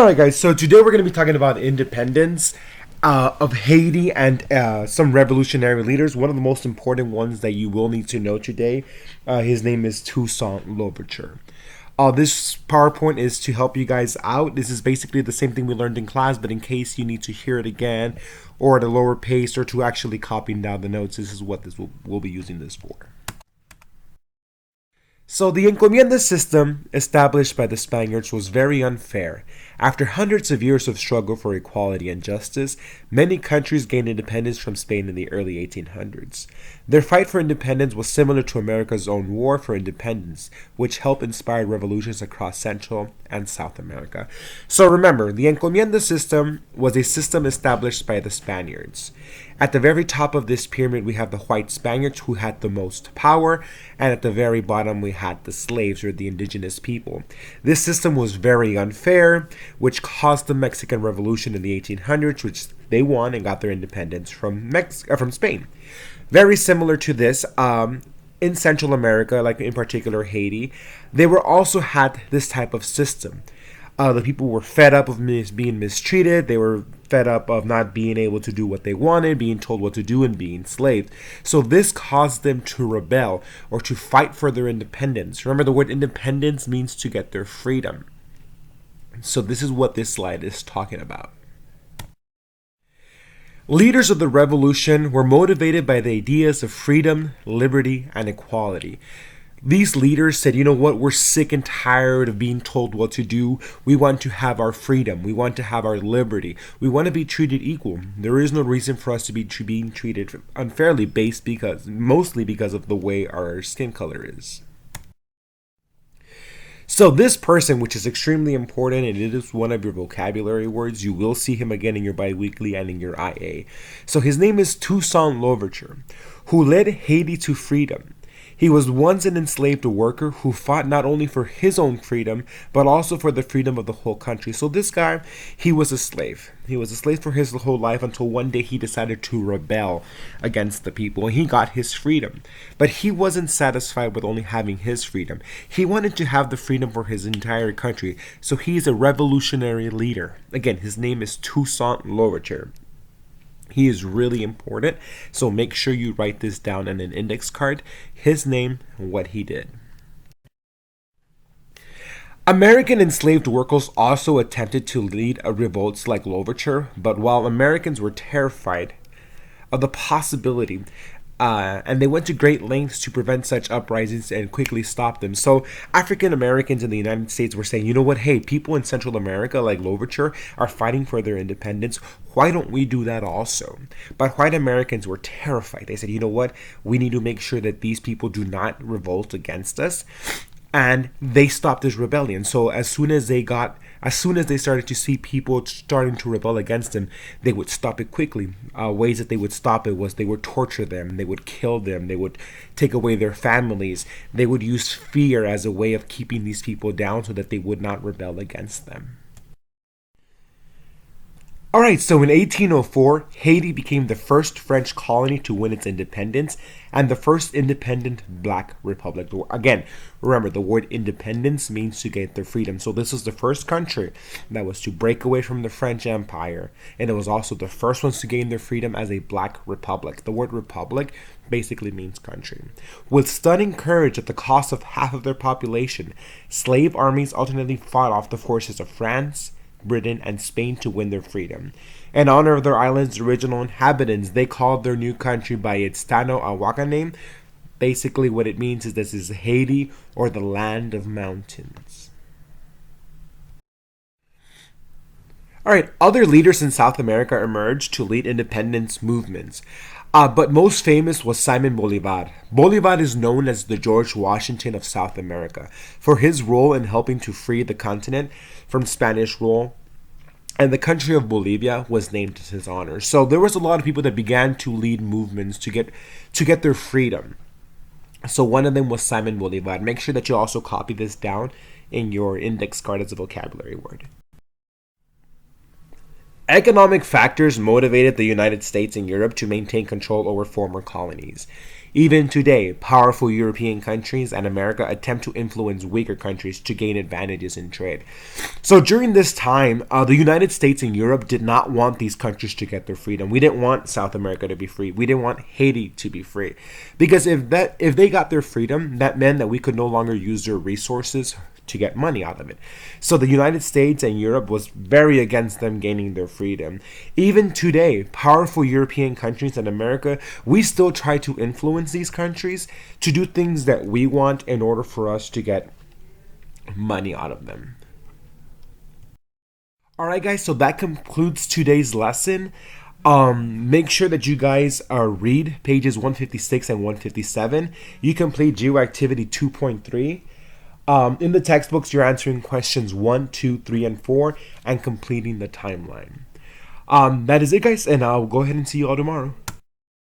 Alright guys, so today we're going to be talking about independence of Haiti and some revolutionary leaders. One of the most important ones that you will need to know today, his name is Toussaint Louverture. This PowerPoint is to help you guys out. This is basically the same thing we learned in class, but in case you need to hear it again or at a lower pace or to actually copying down the notes, this is what we'll be using this for. So the encomienda system established by the Spaniards was very unfair. After hundreds of years of struggle for equality and justice, many countries gained independence from Spain in the early 1800s. Their fight for independence was similar to America's own war for independence, which helped inspire revolutions across Central and South America. So remember, the encomienda system was a system established by the Spaniards. At the very top of this pyramid, we have the white Spaniards who had the most power, and at the very bottom, we had the slaves or the indigenous people. This system was very unfair, which caused the Mexican Revolution in the 1800s, which they won and got their independence from Spain. Very similar to this, in Central America, like in particular Haiti, they were also had this type of system. The people were fed up of being mistreated. They were fed up of not being able to do what they wanted, being told what to do, and being enslaved. So this caused them to rebel or to fight for their independence. Remember, the word independence means to get their freedom. So this is what this slide is talking about. Leaders of the revolution were motivated by the ideas of freedom, liberty, and equality. These leaders said, you know what, we're sick and tired of being told what to do. We want to have our freedom. We want to have our liberty. We want to be treated equal. There is no reason for us to be being treated unfairly mostly because of the way our skin color is. So this person, which is extremely important, and it is one of your vocabulary words, you will see him again in your biweekly and in your IA. So his name is Toussaint Louverture, who led Haiti to freedom. He was once an enslaved worker who fought not only for his own freedom, but also for the freedom of the whole country. So this guy, he was a slave. He was a slave for his whole life until one day he decided to rebel against the people, and he got his freedom. But he wasn't satisfied with only having his freedom. He wanted to have the freedom for his entire country. So he's a revolutionary leader. Again, his name is Toussaint Louverture. He is really important, so make sure you write this down on an index card, his name and what he did. American enslaved workers also attempted to lead revolts like Louverture, but while Americans were terrified of the possibility, and they went to great lengths to prevent such uprisings and quickly stop them. So African Americans in the United States were saying, you know what, hey, people in Central America like Louverture are fighting for their independence. Why don't we do that also? But white Americans were terrified. They said, you know what, we need to make sure that these people do not revolt against us. And they stopped this rebellion. So as soon as they started to see people starting to rebel against them, they would stop it quickly. Ways that they would stop it was they would torture them, they would kill them, they would take away their families. They would use fear as a way of keeping these people down so that they would not rebel against them. Alright, so in 1804, Haiti became the first French colony to win its independence and the first independent black republic. Again, remember the word independence means to get their freedom. So this was the first country that was to break away from the French Empire, and it was also the first ones to gain their freedom as a black republic. The word republic basically means country. With stunning courage at the cost of half of their population, slave armies alternately fought off the forces of France, Britain, and Spain to win their freedom. In honor of their island's original inhabitants, they called their new country by its Tano-a-Waka name. Basically what it means is this is Haiti, or the land of mountains. Alright, other leaders in South America emerged to lead independence movements. But most famous was Simon Bolivar. Bolivar is known as the George Washington of South America for his role in helping to free the continent from Spanish rule, and the country of Bolivia was named in his honor. So there was a lot of people that began to lead movements to get their freedom. So one of them was Simon Bolivar. Make sure that you also copy this down in your index card as a vocabulary word. Economic factors motivated the United States and Europe to maintain control over former colonies. Even today, powerful European countries and America attempt to influence weaker countries to gain advantages in trade. So during this time, the United States and Europe did not want these countries to get their freedom. We didn't want South America to be free. We didn't want Haiti to be free, because if they got their freedom, that meant that we could no longer use their resources to get money out of it. So the United States and Europe was very against them gaining their freedom. Even today, powerful European countries and America, we still try to influence these countries to do things that we want in order for us to get money out of them. All right, guys, so that concludes today's lesson. Make sure that you guys read pages 156 and 157. You complete GeoActivity 2.3. In the textbooks, you're answering questions 1, 2, 3, and 4 and completing the timeline. That is it, guys, and I'll go ahead and see you all tomorrow.